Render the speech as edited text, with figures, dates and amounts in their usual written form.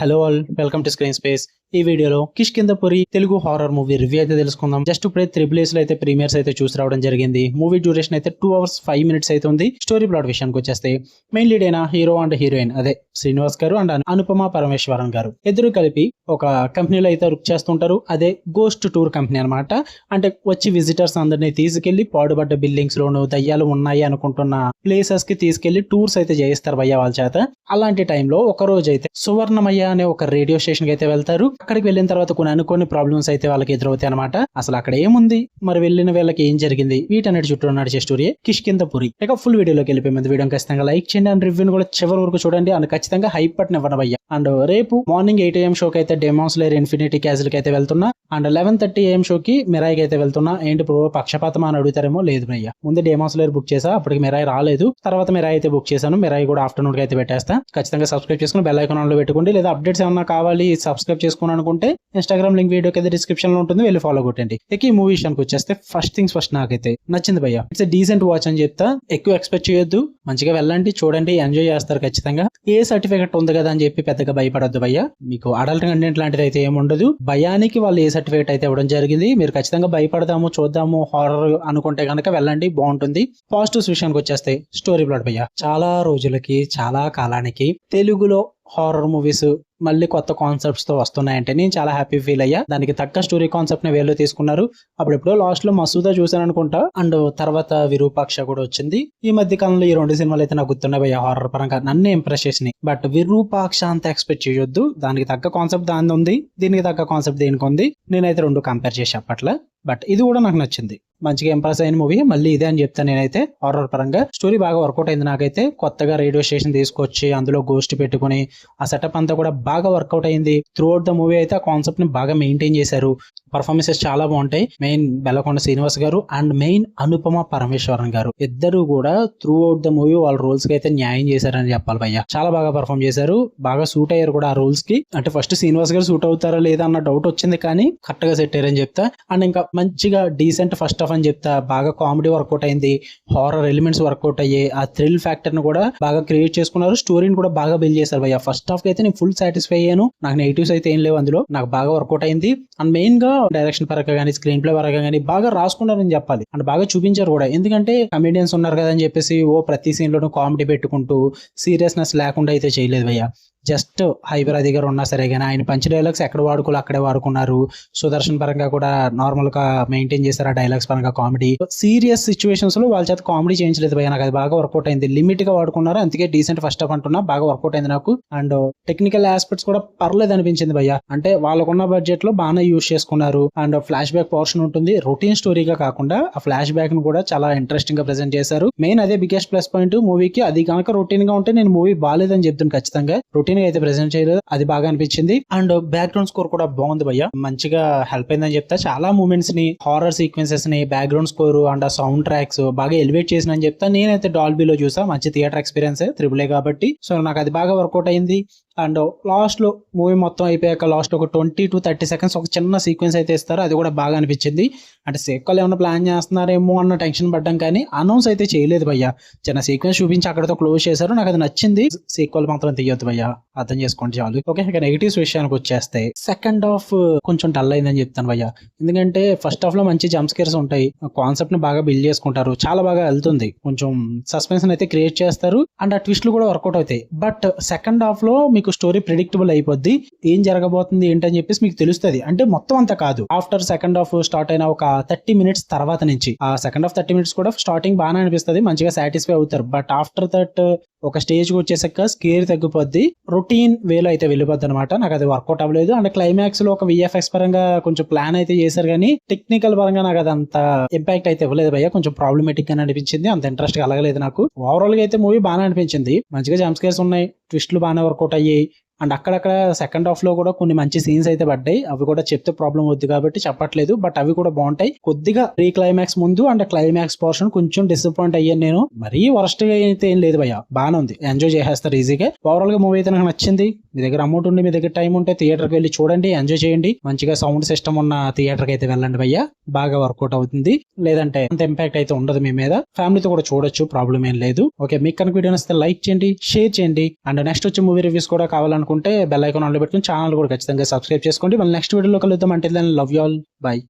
Hello all, welcome to screen space. ఈ వీడియోలో Kishkindhapuri Telugu horror movie review అయితే తెలుసుకుందాం. జస్ట్ ఇప్పుడే త్రిబుల్ లో అయితే ప్రీమియర్స్ అయితే చూసి రావడం జరిగింది. మూవీ డ్యూరేషన్ అయితే 2 hours 5 minutes అయితే ఉంది. స్టోరీ ప్లాట్ విషయానికి వచ్చేస్తే మెయిన్ లీడ్ అయిన హీరో అండ్ హీరోయిన్ అదే శ్రీనివాస్ గారు అండ్ అనుపమ పరమేశ్వరన్ గారు ఇద్దరు కలిపి ఒక కంపెనీలో అయితే వర్క్ చేస్తుంటారు. అదే గోస్ట్ టూర్ కంపెనీ అనమాట. అంటే వచ్చి విజిటర్స్ అందరినీ తీసుకెళ్లి పాడుబడ్డ బిల్డింగ్స్ లోను దయ్యాలు ఉన్నాయి అనుకుంటున్న ప్లేసెస్ కి తీసుకెళ్లి టూర్స్ అయితే చేయిస్తారు భయ్య వాళ్ళ చేత. అలాంటి టైంలో ఒక రోజు అయితే సువర్ణమయ్య అనే ఒక రేడియో స్టేషన్ కి అయితే వెళ్తారు. అక్కడికి వెళ్ళిన తర్వాత కొన్ని ప్రాబ్లమ్స్ అయితే వాళ్ళకి ఎదురవుతాయి అనమాట. అసలు అక్కడ ఏముంది, మరి వెళ్ళిన వీళ్ళకి ఏం జరిగింది, వీటన్నిటి చుట్టూ నడిచే స్టోరీ కిష్కింధపురి. ఇక ఫుల్ వీడియోలోకి వెళ్ళిపోయి ముందు వీడియో ఖచ్చితంగా లైక్ చేయండి అండ్ రివ్యూని కూడా చివరి వరకు చూడండి అండ్ ఖచ్చితంగా హైప్ బటన్ ఇవ్వండి భయ్య. అండ్ రేపు మార్నింగ్ 8 AM షోకి అయితే డెమన్ స్లేయర్ ఇన్ఫినిటీ క్యాజిల్ కి అయితే వెళ్తున్నా అండ్ 11:30 AM షోకి మిరాయికి అయితే వెళ్తున్నా. ఏంటి బ్రో పక్షపాతం అని అడుగుతారేమో, లేదు భయ్య. ముందు డెమన్ స్లేయర్ బుక్ చేసా, అప్పటికి మిరాయి రాలేదు. తర్వాత మిరాయి అయితే బుక్ చేశాను. మిరాయి కూడా ఆఫ్టర్నూన్ కి అయితే పెట్టేస్తా. ఖచ్చితంగా సబ్స్క్రైబ్ చేసుకుని బెల్ ఐకాన్ ఆన్ లో పెట్టుకోండి. లేదా అప్డేట్స్ ఏమన్నా కావాలి సబ్స్క్రైబ్ చేసుకుని అనుకుంటే ఇన్స్టాగ్రామ్ లింక్ వీడియో కింద డిస్క్రిప్షన్ లో ఉంటుంది, వెళ్ళి ఫాలో కొట్టండి. ఇక ఈ మూవీ విషయానికి వచ్చేస్తే ఫస్ట్ థింగ్స్ ఫస్ట్ నాకైతే నచ్చింది భయ్య. ఇట్స్ డీసెంట్ వాచ్ అని చెప్తా. ఎక్కువ ఎక్స్పెక్ట్ చేయొద్దు, మంచిగా వెళ్ళండి, చూడండి, ఎంజాయ్ చేస్తారు ఖచ్చితంగా. ఏ సర్టిఫికెట్ ఉంది కదా అని చెప్పి పెద్దగా భయపడొద్దు భయ్య. మీకు అడల్ట్ కంటెంట్ లాంటిది అయితే ఏముండదు. భయానికి వాళ్ళు ఏ సర్టిఫికేట్ అయితే ఇవ్వడం జరిగింది. మీరు ఖచ్చితంగా భయపడదాము చూద్దాము హారర్ అనుకుంటే కనుక వెళ్ళండి, బాగుంటుంది. పాజిటివ్స్ విషయానికి వచ్చేస్తే స్టోరీ ప్లాట్ భయ్య. చాలా రోజులకి చాలా కాలానికి తెలుగులో హారర్ మూవీస్ మళ్ళీ కొత్త కాన్సెప్ట్స్ తో వస్తున్నాయంటే నేను చాలా హ్యాపీ ఫీల్ అయ్యా. దానికి తగ్గ స్టోరీ కాన్సెప్ట్ ని వేలో తీసుకున్నారు. అప్పుడెప్పుడో లాస్ట్ లో మసూదా చూసాను అనుకుంటా అండ్ తర్వాత విరూపాక్ష కూడా వచ్చింది. ఈ మధ్య కాలంలో ఈ 2 సినిమాలు అయితే నాకు గుర్తున్నాయి భయ్య. హారర్ పరంగా నన్ను ఇంప్రెస్ చేసినాయి. బట్ విరూపాక్ష అంత ఎక్స్పెక్ట్ చేయొద్దు. దానికి తగ్గ కాన్సెప్ట్ దాని ఉంది, దీనికి తగ్గ కాన్సెప్ట్ దేనికి ఉంది. నేనైతే 2 కంపేర్ చేసి అప్పట్లో. బట్ ఇది కూడా నాకు నచ్చింది, మంచిగా ఇంప్రెస్ అయిన మూవీ. మళ్ళీ ఇదే అని చెప్తాను నేనైతే. హారర్ పరంగా స్టోరీ బాగా వర్కౌట్ అయింది నాకైతే. కొత్తగా రేడియో స్టేషన్ తీసుకొచ్చి అందులో గోస్ట్ పెట్టుకుని ఆ సెటప్ అంతా కూడా బాగా వర్కౌట్ అయింది. త్రూ అవుట్ ద మూవీ అయితే ఆ కాన్సెప్ట్ ని బాగా మెయింటైన్ చేశారు. పర్ఫార్మెన్సెస్ చాలా బాగుంటాయి. మెయిన్ బెల్లకొండ శ్రీనివాస్ గారు అండ్ మెయిన్ అనుపమ పరమేశ్వరన్ గారు ఇద్దరు కూడా త్రూ అవుట్ ద మూవీ వాళ్ళ రోల్స్ కి అయితే న్యాయం చేశారని చెప్పాలి భయ్య. చాలా బాగా పర్ఫార్మ్ చేశారు, బాగా సూట్ అయ్యారు కూడా ఆ రోల్స్ కి. అంటే ఫస్ట్ శ్రీనివాస్ గారు సూట్ అవుతారా లేదా అన్న డౌట్ వచ్చింది, కానీ కరెక్ట్ గా సెట్ అయ్యారని చెప్తా. అండ్ ఇంకా మంచిగా డీసెంట్ ఫస్ట్ హాఫ్ అని చెప్తా. బాగా కామెడీ వర్కౌట్ అయింది, హారర్ ఎలిమెంట్స్ వర్కౌట్ అయ్యాయి, ఆ థ్రిల్ ఫ్యాక్టర్ ని కూడా బాగా క్రియేట్ చేసుకున్నారు. స్టోరీని కూడా బాగా బిల్డ్ చేశారు భయ్య. ఫస్ట్ హాఫ్ కి అయితే నేను ఫుల్ సాటిస్ఫై అయ్యాను. నాకు నెగిటివ్స్ అయితే ఏం లేవు అందులో. నాకు బాగా వర్కౌట్ అయింది. అండ్ మెయిన్ గా డైరెక్షన్ పరంగా కానీ స్క్రీన్ ప్లే పరంగా కానీ బాగా రాసుకున్నారని చెప్పాలి. అండ్ బాగా చూపించారు కూడా. ఎందుకంటే కమెడియన్స్ ఉన్నారు కదా అని చెప్పేసి ప్రతి సీన్ లోనూ కామెడీ పెట్టుకుంటూ సీరియస్నెస్ లేకుండా అయితే చేయలేదు భయ్య. జస్ట్ హైదరాబాద్ దగ్గర ఉన్నా సరే కానీ ఆయన పంచ్ డైలాగ్స్ ఎక్కడ వాడుకోవాలి అక్కడే వాడుకున్నారు. సుదర్శన్ పరంగా కూడా నార్మల్ గా మెయింటైన్ చేశారు ఆ డైలాగ్స్ పరంగా. కామెడీ సీరియస్ సిచ్యువేషన్స్ లో వాళ్ళ చేత కామెడీ చేయించలేదు భయ్య. నాకు అది బాగా వర్కౌట్ అయింది. లిమిట్ గా వాడుకున్నారు, అందుకే డీసెంట్ ఫస్ట్ హాఫ్ అంటున్నా. బాగా వర్కౌట్ అయింది నాకు. అండ్ టెక్నికల్ ఆస్పెక్ట్స్ కూడా పర్లేదు అనిపించింది భయ్య. అంటే వాళ్ళకున్న బడ్జెట్ లో బాగానే యూజ్ చేసుకున్నారు. అండ్ ఫ్లాష్ బ్యాక్ పోర్షన్ ఉంటుంది, రొటీన్ స్టోరీగా కాకుండా ఆ ఫ్లాష్ బ్యాక్ ను కూడా చాలా ఇంట్రెస్టింగ్ గా ప్రెజెంట్ చేశారు. మెయిన్ అదే బిగ్గెస్ట్ ప్లస్ పాయింట్ మూవీకి. అది కనుక రొటీన్ గా ఉంటే నేను మూవీ బాగాలేదని చెప్తాను ఖచ్చితంగా. రొటీన్ అయితే ప్రెజెంట్ చేయలేదు, అది బాగా అనిపించింది. అండ్ బ్యాక్గ్రౌండ్ స్కోర్ కూడా బాగుంది భయ్య, మంచిగా హెల్ప్ అయిందని చెప్తా. చాలా మూమెంట్స్ ని, హారర్ సీక్వెన్సెస్ ని, బ్యాక్గ్రౌండ్ స్కోర్ అండ్ ఆ సౌండ్ ట్రాక్స్ బాగా ఎలివేట్ చేసిన అని చెప్తా. నేనైతే డాల్బీలో చూసా, మంచి థియేటర్ ఎక్స్పీరియన్స్ త్రిబుల్ కాబట్టి. సో నాకు అది బాగా వర్కౌట్ అయింది. అండ్ లాస్ట్ లో మూవీ మొత్తం అయిపోయాక లాస్ట్ ఒక 20 to 30 seconds ఒక చిన్న సీక్వెన్స్ అయితే ఇస్తారు, అది కూడా బాగా అనిపించింది. అంటే సీక్వెల్ ఏమైనా ప్లాన్ చేస్తున్నారేమో అన్న టెన్షన్ పడ్డాం, కానీ అనౌన్స్ అయితే చేయలేదు భయ్య. చిన్న సీక్వెన్స్ చూపించి అక్కడతో క్లోజ్ చేశారు. నాకు అది నచ్చింది. సీక్వెల్ మాత్రం తీయొద్దు భయ్య, అర్థం చేసుకోండి చాలు. ఓకే, ఇక నెగిటివ్స్ విషయానికి వచ్చేస్తే సెకండ్ హాఫ్ కొంచెం డల్ అయిందని చెప్తాను భయ్య. ఎందుకంటే ఫస్ట్ హాఫ్ లో మంచి జంప్ స్కేర్స్ ఉంటాయి, కాన్సెప్ట్ ని బాగా బిల్డ్ చేసుకుంటారు, చాలా బాగా వెళ్తుంది, కొంచెం సస్పెన్స్ అయితే క్రియేట్ చేస్తారు అండ్ ఆ ట్విస్ట్లు కూడా వర్కౌట్ అవుతాయి. బట్ సెకండ్ హాఫ్ లో మీకు స్టోరీ ప్రిడిక్టబుల్ అయిపోద్ది. ఏం జరగబోతుంది ఏంటని చెప్పేసి మీకు తెలుస్తుంది. అంటే మొత్తం అంతా కాదు, ఆఫ్టర్ సెకండ్ హాఫ్ స్టార్ట్ అయిన ఒక 30 minutes తర్వాత నుంచి, ఆ సెకండ్ హాఫ్ 30 minutes కూడా స్టార్టింగ్ బాగానే అనిపిస్తుంది, మంచిగా సాటిస్ఫై అవుతారు. బట్ ఆఫ్టర్ దట్ ఒక స్టేజ్ కి వచ్చేసాక స్కేర్ తగ్గిపోద్ది, రొటీన్ వేలో అయితే వెళ్ళిపోద్ది అనమాట. నాకు అది వర్కౌట్ అవ్వలేదు. అండ్ క్లైమాక్స్ లో ఒక VFX పరంగా కొంచెం ప్లాన్ అయితే చేశారు, కానీ టెక్నికల్ పరంగా నాకు అది అంత ఇంపాక్ట్ అయితే ఇవ్వలేదు భయ్య. కొంచెం ప్రాబ్లమేటిక్ గా అనిపించింది, అంత ఇంట్రెస్ట్ గా అలగలేదు నాకు. ఓవరాల్ గా అయితే మూవీ బాగానే అనిపించింది, మంచిగా జంప్ స్కేర్స్ ఉన్నాయి, ట్విస్ట్లు బాగానే వర్కౌట్ అయ్యాయి. అండ్ అక్కడక్కడ సెకండ్ హాఫ్ లో కూడా కొన్ని మంచి సీన్స్ అయితే పడ్డాయి. అవి కూడా చెప్తే ప్రాబ్లం వద్దు కాబట్టి చెప్పట్లేదు, బట్ అవి కూడా బాగుంటాయి. కొద్దిగా ప్రీ క్లైమాక్స్ ముందు అండ్ క్లైమాక్స్ పోర్షన్ కొంచెం డిసప్పాయింట్ అయ్యాను నేను. మరీ వరస్ట్ గా అయితే ఏం లేదు భయ్య, బాగానే ఉంది, ఎంజాయ్ చేసేస్తారు ఈజీగా. ఓవరాల్ గా మూవీ అయితే నాకు నచ్చింది. మీ దగ్గర అమౌంట్ ఉండి మీ దగ్గర టైం ఉంటే థియేటర్ కి వెళ్ళి చూడండి, ఎంజాయ్ చేయండి. మంచిగా సౌండ్ సిస్టమ్ ఉన్న థియేటర్ కి అయితే వెళ్ళండి భయ్య, బాగా వర్కౌట్ అవుతుంది. లేదంటే అంత ఇంపాక్ట్ అయితే ఉండదు మీ మీద. ఫ్యామిలీతో కూడా చూడొచ్చు, ప్రాబ్లం ఏం లేదు. ఓకే, మీకు కనుక వీడియో నచ్చితే లైక్ చేయండి, షేర్ చేయండి. అండ్ నెక్స్ట్ వచ్చే మూవీ రివ్యూస్ కూడా కావాలనుకుంటే అనుకుంటే బెల్ ఐకాన్ ఆన్లో పెట్టుకుని ఛానల్ కూడా ఖచ్చితంగా సబ్స్క్రైబ్ చేసుకోండి. మళ్ళీ నెక్స్ట్ వీడియోలో కలుద్దాం. అంటే లవ్ యూ ఆల్, బై.